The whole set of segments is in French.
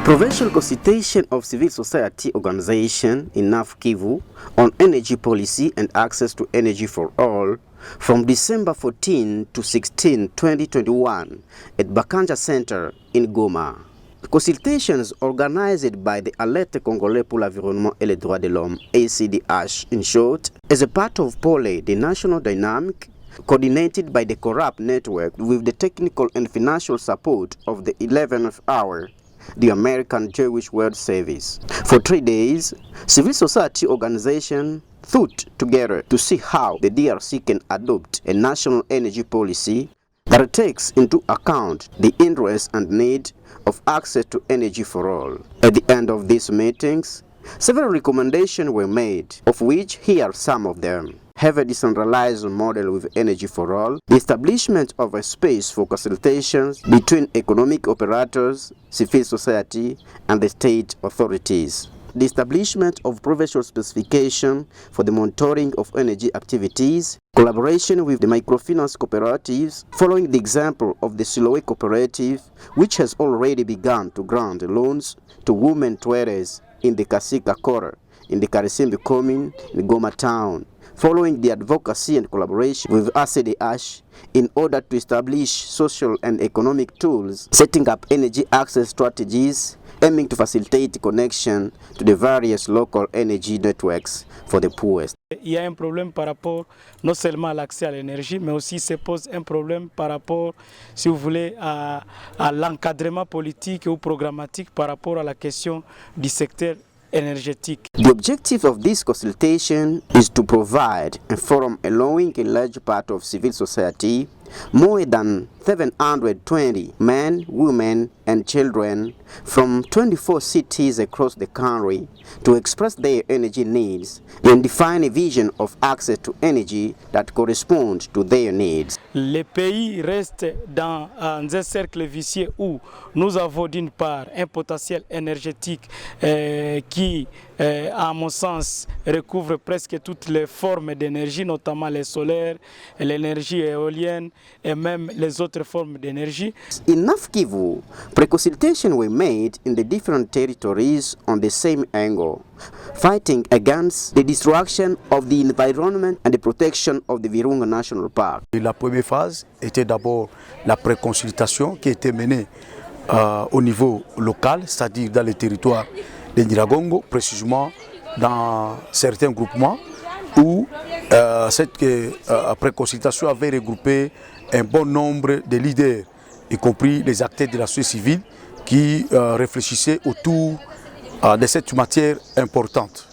Provincial consultation of civil society organization in North Kivu on energy policy and access to energy for all from December 14 to 16, 2021 at Bakanja Center in Goma. Consultations organized by the Alerte Congolais pour l'Environnement et les Droits de l'Homme, ACDH in short, as a part of POLE, the national dynamic coordinated by the Corrupt Network with the technical and financial support of the 11th hour, the American Jewish World Service. For 3 days, civil society organizations thought together to see how the DRC can adopt a national energy policy that takes into account the interest and need of access to energy for all. At the end of these meetings, several recommendations were made, of which here are some of them. Have a decentralized model with energy for all, the establishment of a space for consultations between economic operators, civil society, and the state authorities. The establishment of provincial specification for the monitoring of energy activities, collaboration with the microfinance cooperatives, following the example of the Siloé cooperative, which has already begun to grant loans to women traders in the Kasika quarter, in the Karisimbi commune, in Goma town, following the advocacy and collaboration with ACDH in order to establish social and economic tools, setting up energy access strategies, aiming to facilitate connection to the various local energy networks for the poorest. Il y a un problème par rapport non seulement à l'accès à l'énergie, mais aussi se pose un problème par rapport, si vous voulez, à l'encadrement politique ou programmatique par rapport à la question du secteur energetic. The objective of this consultation is to provide a forum allowing a large part of civil society, more than 720 men, women, and children from 24 cities across the country to express their energy needs and define a vision of access to energy that corresponds to their needs. Les pays restent dans un cercle vicieux où nous avons d'une part un potentiel énergétique qui, à mon sens, recouvre presque toutes les formes d'énergie, notamment les solaires, l'énergie éolienne et même les autres formes d'énergie. In North Kivu, pre-consultations were made in the different territories on the same angle, fighting against the destruction of the environment and the protection of the Virunga National Park. La première phase était d'abord la pré-consultation qui était menée au niveau local, c'est-à-dire dans les territoires de Nyiragongo, précisément dans certains groupements où cette pré-consultation avait regroupé un bon nombre de leaders, y compris les acteurs de la société civile qui réfléchissaient autour de cette matière importante.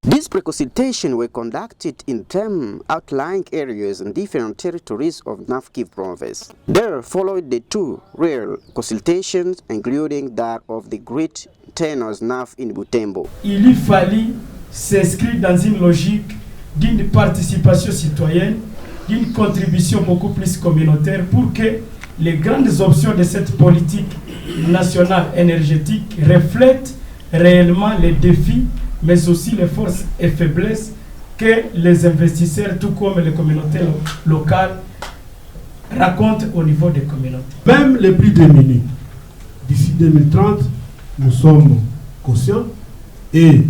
These pre-consultations were conducted in 10 outlying areas in different territories of North Kivu province. There followed the 2 real consultations, including that of the Great Tenors North in Butembo. Il lui fallut s'inscrire dans une logique d'une participation citoyenne, d'une contribution beaucoup plus communautaire pour que les grandes options de cette politique nationale énergétique reflètent réellement les défis, mais aussi les forces et faiblesses que les investisseurs, tout comme les communautés locales, racontent au niveau des communautés. Même les plus démunis, d'ici 2030, nous sommes conscients et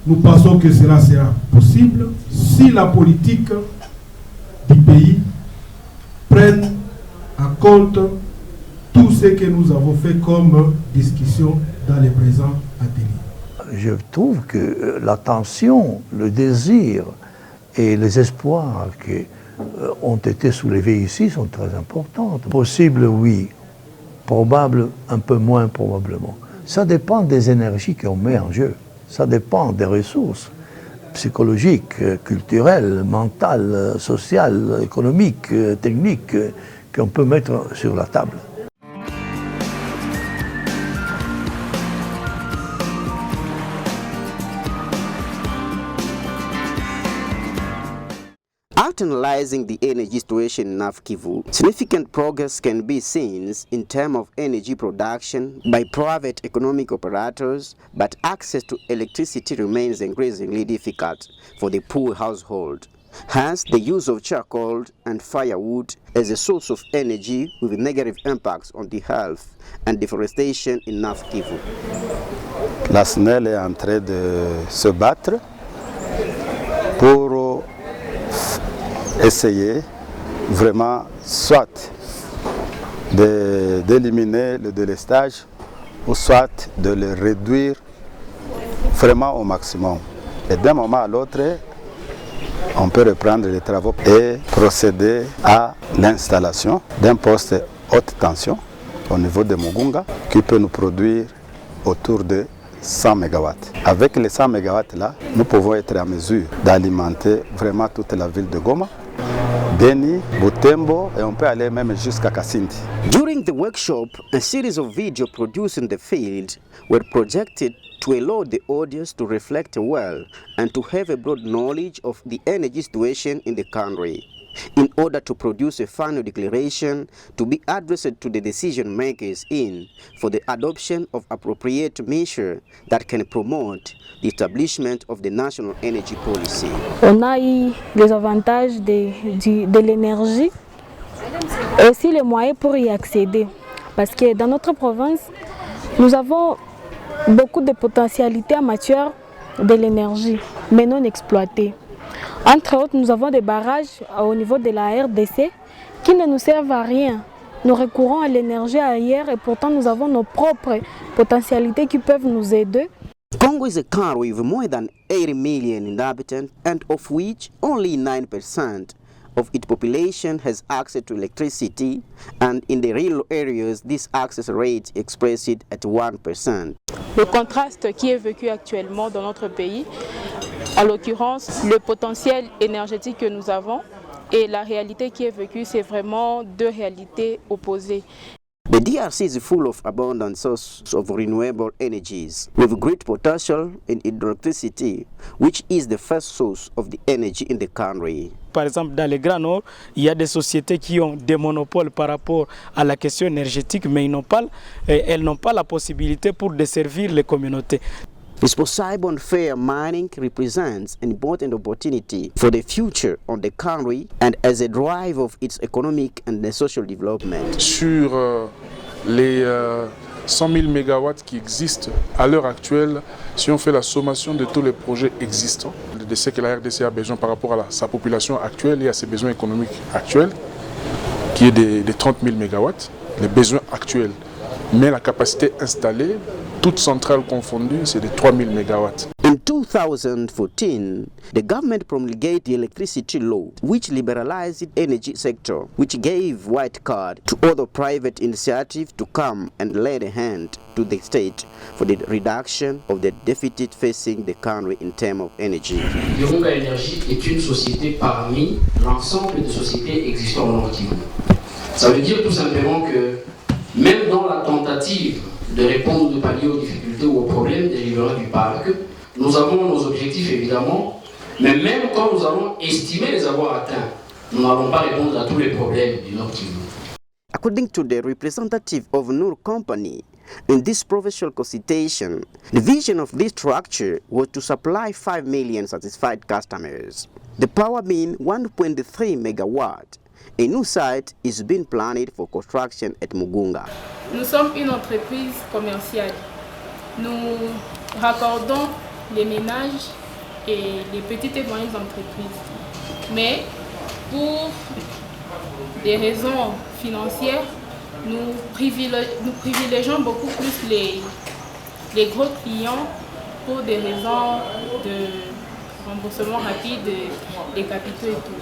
nous pensons que cela sera possible si la politique du pays prenne en compte tout ce que nous avons fait comme discussion dans les présents ateliers. Je trouve que l'attention, le désir et les espoirs qui ont été soulevés ici sont très importants. Possible, oui. Probable, un peu moins probablement. Ça dépend des énergies qu'on met en jeu. Ça dépend des ressources psychologiques, culturelles, mentales, sociales, économiques, techniques qu'on peut mettre sur la table. After analyzing the energy situation in North Kivu, significant progress can be seen in terms of energy production by private economic operators, but access to electricity remains increasingly difficult for the poor household. Hence, the use of charcoal and firewood as a source of energy with negative impacts on the health and deforestation in North Kivu. La SNEL est en train de se battre pour essayer vraiment soit d'éliminer le délestage ou soit de le réduire vraiment au maximum. Et d'un moment à l'autre, on peut reprendre les travaux et procéder à l'installation d'un poste haute tension au niveau de Mugunga qui peut nous produire autour de 100 MW. Avec les 100 MW là, nous pouvons être en mesure d'alimenter vraiment toute la ville de Goma, Beni, Butembo, et on peut aller même jusqu'à Kasindi. During the workshop, a series of videos produced in the field were projected to allow the audience to reflect well and to have a broad knowledge of the energy situation in the country, in order to produce a final declaration to be addressed to the decision makers for the adoption of appropriate measures that can promote the establishment of the national energy policy. On a eu les avantages de l'énergie et aussi les moyens pour y accéder. Parce que dans notre province, nous avons beaucoup de potentialités en matière de l'énergie, mais non exploitées. Entre autres, nous avons des barrages au niveau de la RDC qui ne nous servent à rien. Nous recourons à l'énergie ailleurs et pourtant nous avons nos propres potentialités qui peuvent nous aider. Congo is a country with more than 80 million inhabitants, and of which only 9% of its population has access to electricity, and in the rural areas this access rate is expressed at 1%. Le contraste qui est vécu actuellement dans notre pays, en l'occurrence le potentiel énergétique que nous avons et la réalité qui est vécue, c'est vraiment deux réalités opposées. The DRC is full of abundant sources of renewable energies with great potential in hydroelectricity, which is the first source of the energy in the country. Par exemple, dans le Grand Nord, il y a des sociétés qui ont des monopoles par rapport à la question énergétique, mais elles n'ont pas la possibilité pour desservir les communautés. Responsible fair mining represents an important opportunity for the future of the country and as a drive of its economic and social development. Sur les 100 000 MW qui existent à l'heure actuelle, si on fait la sommation de tous les projets existants, de ce que la RDC a besoin par rapport à sa population actuelle et à ses besoins économiques actuels, qui est de 30 000 MW, les besoins actuels. Mais la capacité installée, toutes centrales confondues, c'est de 3 000 MW. In 2014, the government promulgated the electricity law, which liberalized the energy sector, which gave white card to other private initiatives to come and lend a hand to the state for the reduction of the deficit facing the country in terms of energy. Virunga Energy est une société parmi l'ensemble des sociétés existant au North Kivu. Ça veut dire tout simplement que même dans la tentative de répondre, de pallier aux difficultés ou aux problèmes dérivant du parc, nous avons nos objectifs évidemment, mais même quand nous allons estimer les avoir atteints, nous n'allons pas répondre à tous les problèmes du North Kivu. According to the representative of Nur Company, in this provincial consultation, the vision of this structure was to supply 5 million satisfied customers. The power being 1.3 MW. A new site is being planned for construction at Mugunga. Nous sommes une entreprise commerciale. Nous raccordons les ménages et les petites et moyennes entreprises. Mais pour des raisons financières, nous privilégions beaucoup plus les gros clients pour des raisons de remboursement rapide des capitaux et tout.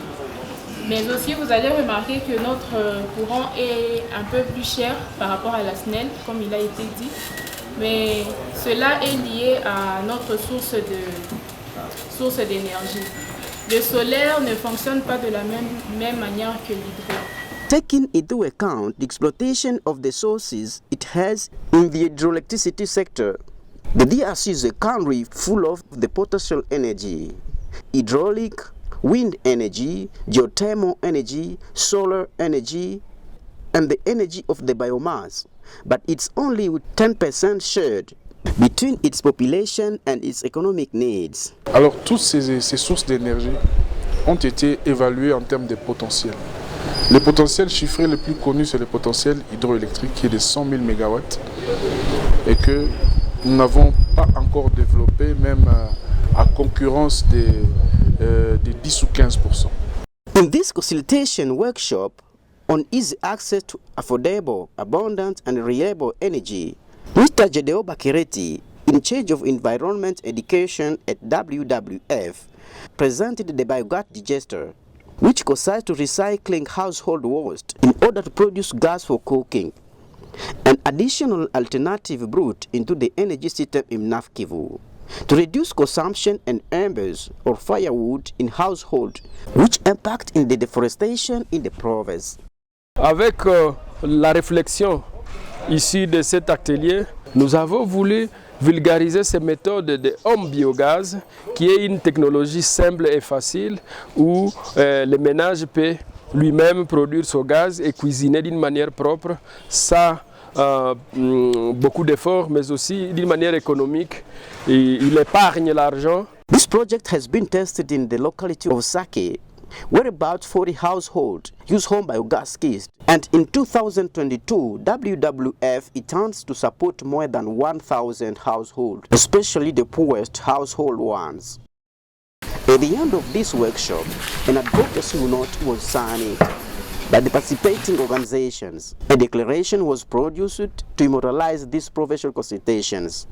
Mais aussi, vous allez remarquer que notre courant est un peu plus cher par rapport à la SNEL, comme il a été dit. Mais cela est lié à notre source d'énergie. Le solaire ne fonctionne pas de la même manière que l'hydro. Taking into account the exploitation of the sources it has in the hydroelectricity sector, the DRC is a country full of the potential energy, hydraulic, wind energy, geothermal energy, solar energy, and the energy of the biomass, but it's only with 10% shared between its population and its economic needs. Alors toutes ces sources d'énergie ont été évalués en termes de potentiel. Le potentiel chiffré le plus connu, c'est le potentiel hydroélectrique qui est de 100 000 MW et que nous n'avons pas encore développé, même à concurrence des 10 ou 15%. In this consultation workshop on easy access to affordable, abundant and reliable energy, Mr. Jedeo Bakireti, in charge of environment education at WWF, presented the biogas digester, which consists to recycling household waste in order to produce gas for cooking, an additional alternative brought into the energy system in North Kivu to reduce consumption and embers or firewood in household, which impact in the deforestation in the province. Avec la réflexion ici de cet atelier, nous avons voulu vulgariser ces méthodes de home biogaz, qui est une technologie simple et facile où le ménage peut lui-même produire son gaz et cuisiner d'une manière propre, sans beaucoup d'efforts, mais aussi d'une manière économique. Et il épargne l'argent. This project has been tested in the locality of Sake, where about 40 households use home biogas kits. And in 2022, WWF intends to support more than 1,000 households, especially the poorest household ones. At the end of this workshop, an advocacy note was signed by the participating organizations. A declaration was produced to immortalize these provincial consultations.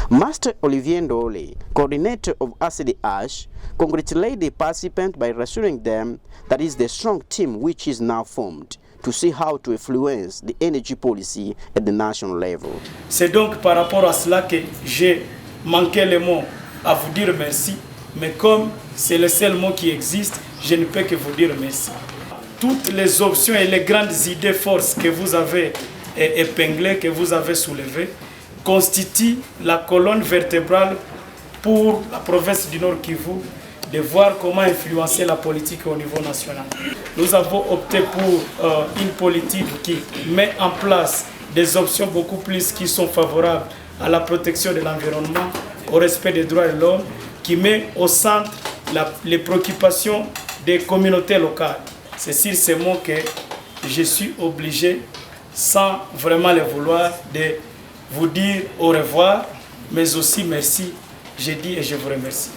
Master Olivier Ndole, coordinator of ACDH, congratulated the participants by reassuring them that it is the strong team which is now formed to see how to influence the energy policy at the national level. C'est donc par rapport à cela que j'ai manqué les mots à vous dire merci, mais comme c'est le seul mot qui existe, je ne peux que vous dire merci. Toutes les options et les grandes idées forces que vous avez épinglées, que vous avez soulevées, constituent la colonne vertébrale pour la province du Nord Kivu de voir comment influencer la politique au niveau national. Nous avons opté pour une politique qui met en place des options beaucoup plus qui sont favorables à la protection de l'environnement, au respect des droits de l'homme, qui met au centre les préoccupations des communautés locales. C'est sur ces mots que je suis obligé, sans vraiment le vouloir, de vous dire au revoir, mais aussi merci. Je dis et je vous remercie.